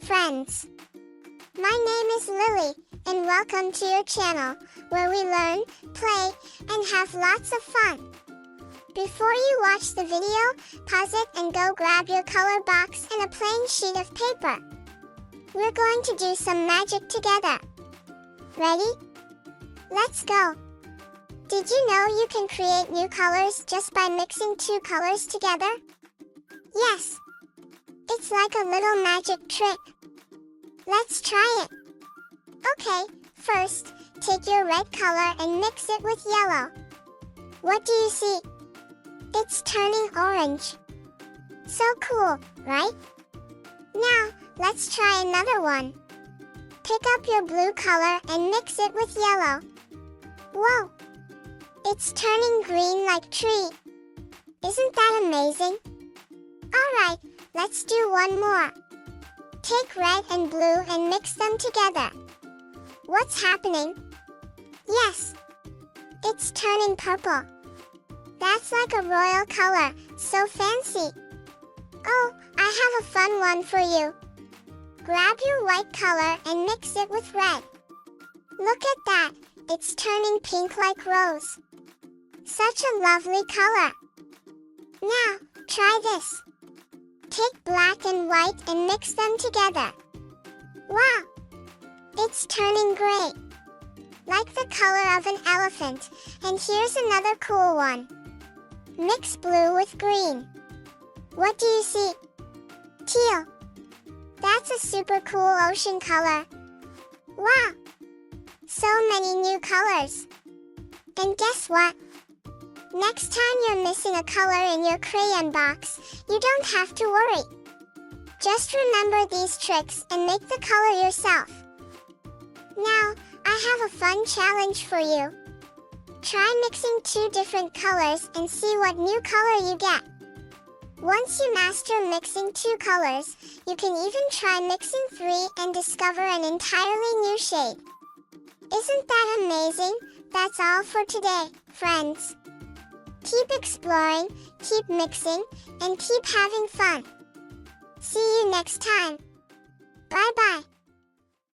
friends. My name is Lily, and welcome to your channel, where we learn, play, and have lots of fun. Before you watch the video, pause it and go grab your color box and a plain sheet of paper. We're going to do some magic together. Ready? Let's go! Did you know you can create new colors just by mixing two colors together? Yes! It's like a little magic trick. Let's try it. Okay, first, take your red color and mix it with yellow. What do you see? It's turning orange. So cool, right? Now, let's try another one. Pick up your blue color and mix it with yellow. Whoa! It's turning green like tree. Isn't that amazing? Alright, let's do one more. Take red and blue and mix them together. What's happening? Yes! It's turning purple. That's like a royal color, so fancy. Oh, I have a fun one for you. Grab your white color and mix it with red. Look at that, it's turning pink like rose. Such a lovely color. Now, try this. Take black and white and mix them together. Wow! It's turning gray. Like the color of an elephant. And here's another cool one. Mix blue with green. What do you see? Teal. That's a super cool ocean color. Wow! So many new colors. And guess what? Next time you're missing a color in your crayon box, you don't have to worry. Just remember these tricks and make the color yourself. Now, I have a fun challenge for you. Try mixing two different colors and see what new color you get. Once you master mixing two colors, you can even try mixing three and discover an entirely new shade. Isn't that amazing? That's all for today, friends. Keep exploring, keep mixing, and keep having fun. See you next time. Bye-bye.